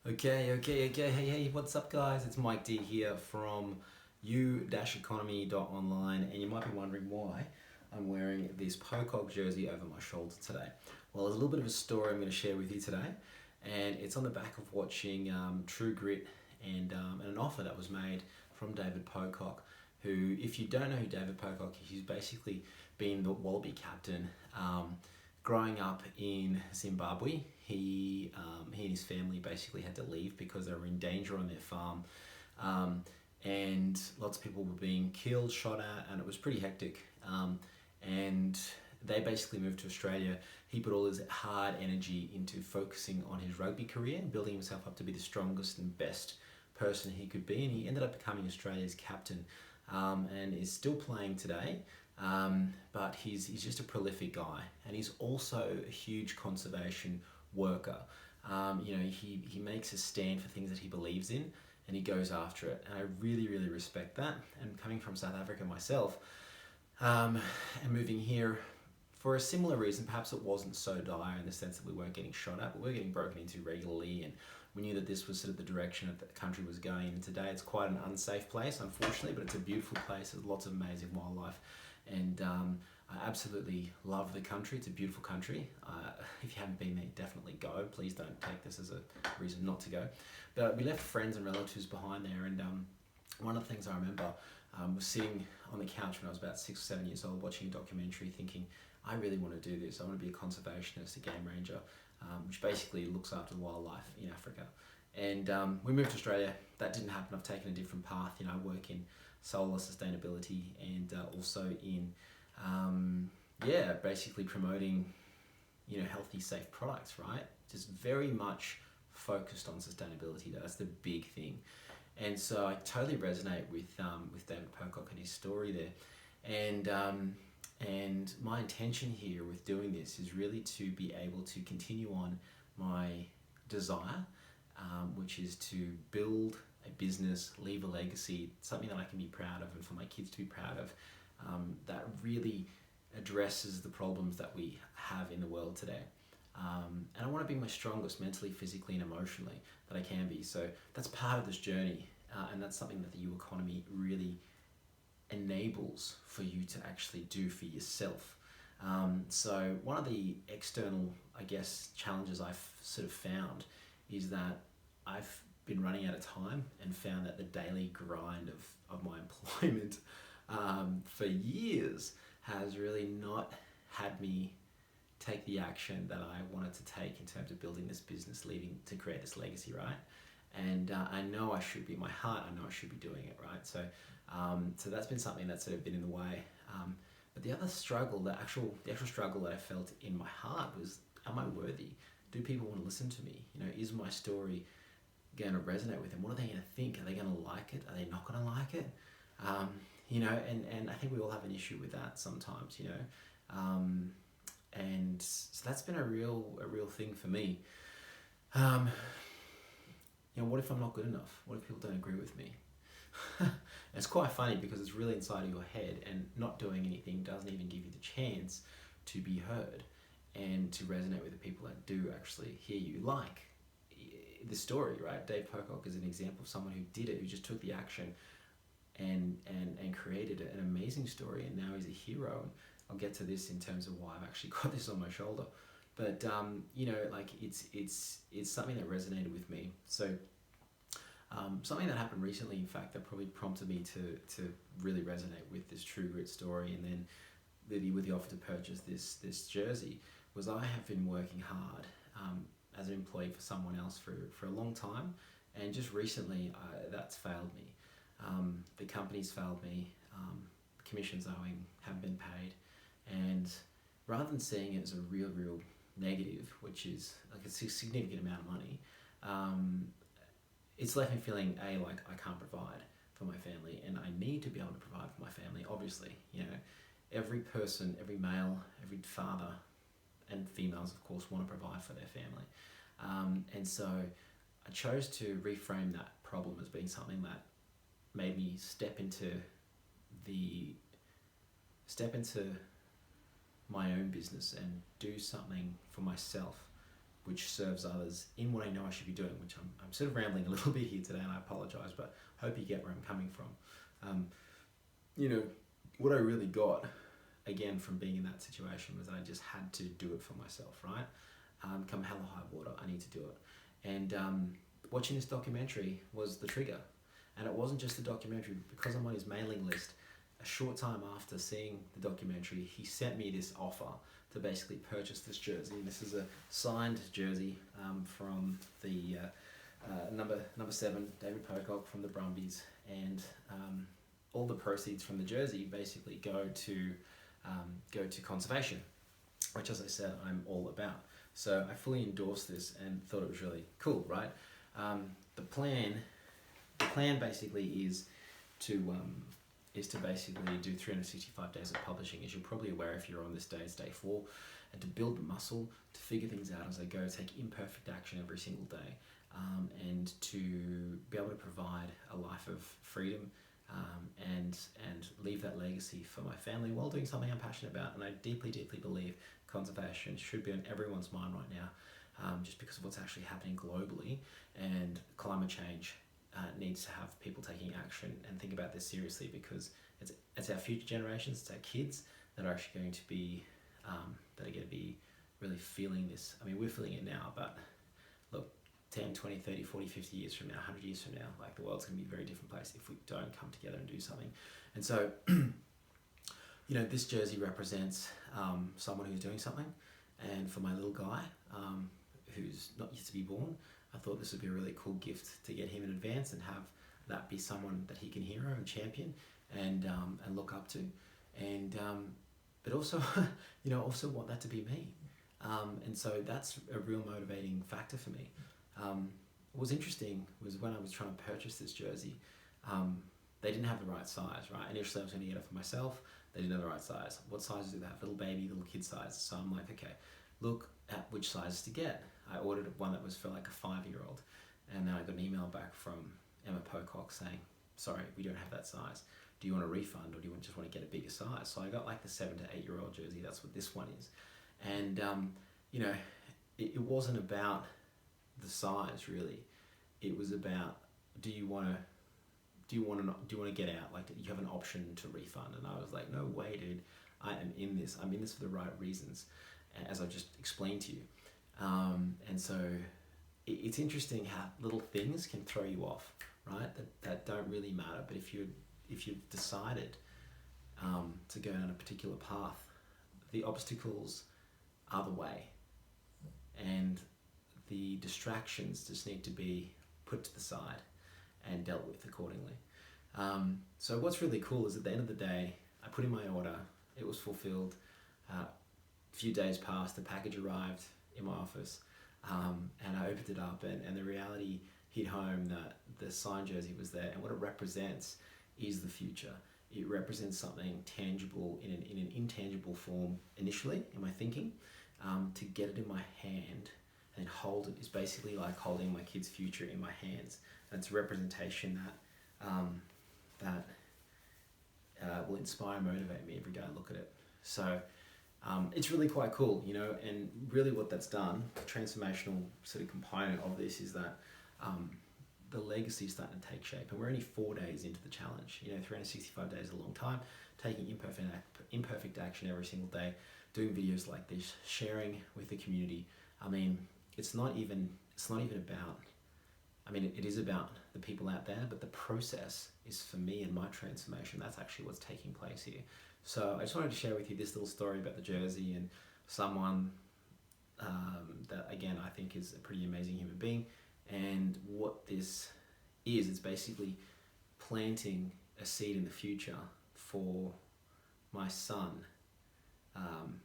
Okay. Hey, what's up, guys? It's Mike D here from You-Economy.online, and you might be wondering why I'm wearing this Pocock jersey over my shoulder today. Well, there's a little bit of a story I'm going to share with you today, and it's on the back of watching True Grit and an offer that was made from David Pocock, who, if you don't know who David Pocock is, he's basically been the Wallaby captain. Growing up in Zimbabwe, he and his family basically had to leave because they were in danger on their farm, and lots of people were being killed, shot at, and it was pretty hectic. And they basically moved to Australia. He put all his hard energy into focusing on his rugby career, building himself up to be the strongest and best person he could be, and he ended up becoming Australia's captain, and is still playing today. But he's just a prolific guy, and he's also a huge conservation worker. He makes a stand for things that he believes in, and he goes after it, and I really respect that. And coming from South Africa myself, and moving here for a similar reason, perhaps it wasn't so dire in the sense that we weren't getting shot at, but we were getting broken into regularly, and we knew that this was sort of the direction that the country was going. And today it's quite an unsafe place, unfortunately, but it's a beautiful place with lots of amazing wildlife. And I absolutely love the country. It's a beautiful country. If you haven't been there, definitely go. Please don't take this as a reason not to go. But we left friends and relatives behind there, and one of the things I remember was sitting on the couch when I was about 6 or 7 years old, watching a documentary, thinking, I really want to do this. I want to be a conservationist, a game ranger, which basically looks after the wildlife in Africa. And we moved to Australia. That didn't happen. I've taken a different path. I work in solar sustainability, and also in basically promoting healthy, safe products, right? Just very much focused on sustainability. That's the big thing. And so I totally resonate with David Pocock and his story there. And my intention here with doing this is really to be able to continue on my desire, which is to build a business, leave a legacy, something that I can be proud of and for my kids to be proud of, that really addresses the problems that we have in the world today. And I want to be my strongest mentally, physically, and emotionally that I can be. So that's part of this journey, and that's something that the You-Economy really enables for you to actually do for yourself. So one of the external, challenges I've sort of found is that I've been running out of time and found that the daily grind of my employment for years has really not had me take the action that I wanted to take in terms of building this business, leaving to create this legacy, right? And I know I should be, in my heart, I know I should be doing it, right? So that's been something that's sort of been in the way. But the other struggle, the actual struggle that I felt in my heart was, am I worthy? Do people want to listen to me? Is my story going to resonate with them? What are they going to think? Are they going to like it? Are they not going to like it? And I think we all have an issue with that sometimes, and so that's been a real thing for me. What if I'm not good enough? What if people don't agree with me? It's quite funny because it's really inside of your head, and not doing anything doesn't even give you the chance to be heard and to resonate with the people that do actually hear you. Like the story, right? Dave Pocock is an example of someone who did it, who just took the action and created an amazing story, and now he's a hero. And I'll get to this in terms of why I've actually got this on my shoulder. But it's something that resonated with me. So something that happened recently, in fact, that probably prompted me to really resonate with this True Grit story, and then with the offer to purchase this jersey, was I have been working hard as an employee for someone else for a long time, and just recently that's failed me. The company's failed me. Commissions owing haven't been paid, and rather than seeing it as a real negative, which is like a significant amount of money, it's left me feeling like I can't provide for my family, and I need to be able to provide for my family. Obviously, every person, every male, every father, and females, of course, want to provide for their family. And so I chose to reframe that problem as being something that made me step into my own business and do something for myself which serves others in what I know I should be doing, which I'm sort of rambling a little bit here today, and I apologize, but hope you get where I'm coming from. You know, what I really got, again, from being in that situation was I just had to do it for myself, right? Come hell or high water, I need to do it. And watching this documentary was the trigger. And it wasn't just a documentary, because I'm on his mailing list. A short time after seeing the documentary, he sent me this offer to basically purchase this jersey. And this is a signed jersey from the number 7, David Pocock from the Brumbies, and all the proceeds from the jersey basically go to conservation, which, as I said, I'm all about. So I fully endorsed this and thought it was really cool, right? The plan basically is to basically do 365 days of publishing. As you're probably aware, if you're on this day, it's day 4, and to build the muscle, to figure things out as I go, take imperfect action every single day, and to be able to provide a life of freedom, and leave that legacy for my family while doing something I'm passionate about. And I deeply, deeply believe conservation should be on everyone's mind right now, just because of what's actually happening globally, and climate change needs to have people taking action and think about this seriously, because it's our future generations, it's our kids that are actually going to be really feeling this. I mean, we're feeling it now, but look, 10, 20, 30, 40, 50 years from now, 100 years from now, like, the world's going to be a very different place if we don't come together and do something. And so, this jersey represents someone who's doing something. And for my little guy, who's not yet to be born, I thought this would be a really cool gift to get him in advance and have that be someone that he can hero and champion and look up to. And but also, also want that to be me. And so that's a real motivating factor for me. What was interesting was when I was trying to purchase this jersey, they didn't have the right size, right? Initially I was going to get it for myself. They didn't have the right size. What sizes do they have? Little baby, little kid size. So I'm like, okay, look at which sizes to get. I ordered one that was for like a 5-year-old. And then I got an email back from Emma Pocock saying, sorry, we don't have that size. Do you want a refund, or do you just want to get a bigger size? So I got like the 7 to 8-year-old jersey. That's what this one is. And, it wasn't about the size really. It was about, do you want to get out? Like, you have an option to refund. And I was like, no way, dude. I am in this. I'm in this for the right reasons, as I've just explained to you. And so it's interesting how little things can throw you off, right? That don't really matter. But if you've decided to go down a particular path, the obstacles are the way, and the distractions just need to be put to the side and dealt with accordingly. So what's really cool is at the end of the day, I put in my order, it was fulfilled. A few days passed, the package arrived in my office, and I opened it up, and the reality hit home that the signed jersey was there, and what it represents is the future. It represents something tangible in an intangible form initially in my thinking. To get it in my hand and hold it is basically like holding my kid's future in my hands. And it's a representation that will inspire and motivate me every day I look at it. So it's really quite cool, and really what that's done, the transformational sort of component of this is that the legacy is starting to take shape, and we're only 4 days into the challenge. 365 days is a long time. Taking imperfect action every single day, doing videos like this, sharing with the community. I mean, it's not even about, it is about the people out there, but the process is for me and my transformation. That's actually what's taking place here. So I just wanted to share with you this little story about the jersey and someone that, again, I think is a pretty amazing human being. And what this is, it's basically planting a seed in the future for my son,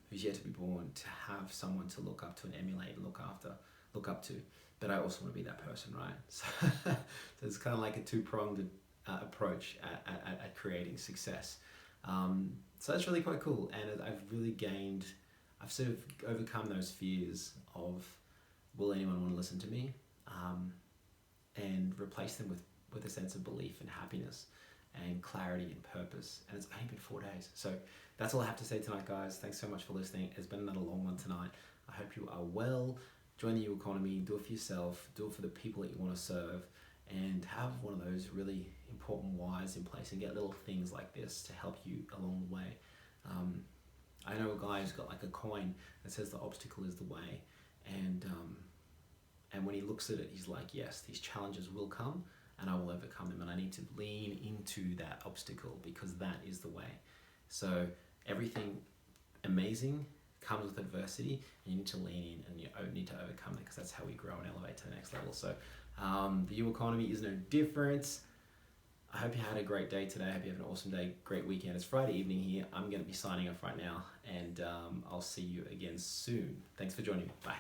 who's yet to be born, to have someone to look up to and emulate and look up to. But I also want to be that person, right? So it's kind of like a two-pronged approach at creating success. So that's really quite cool, and I've sort of overcome those fears of, will anyone want to listen to me? And replace them with a sense of belief and happiness and clarity and purpose. And it's only been 4 days. So that's all I have to say tonight, guys. Thanks so much for listening. It's been another long one tonight. I hope you are well. join the You-Economy, do it for yourself, do it for the people that you want to serve, and have one of those really important whys in place and get little things like this to help you along the way. I know a guy who's got like a coin that says the obstacle is the way, and when he looks at it, he's like, yes, these challenges will come and I will overcome them, and I need to lean into that obstacle because that is the way. So everything amazing comes with adversity, and you need to lean in and you need to overcome it, because that's how we grow and elevate to the next level. So the You-Economy is no different. I hope you had a great day today. I hope you have an awesome day, great weekend. It's Friday evening here. I'm going to be signing off right now, and I'll see you again soon. Thanks for joining me. Bye.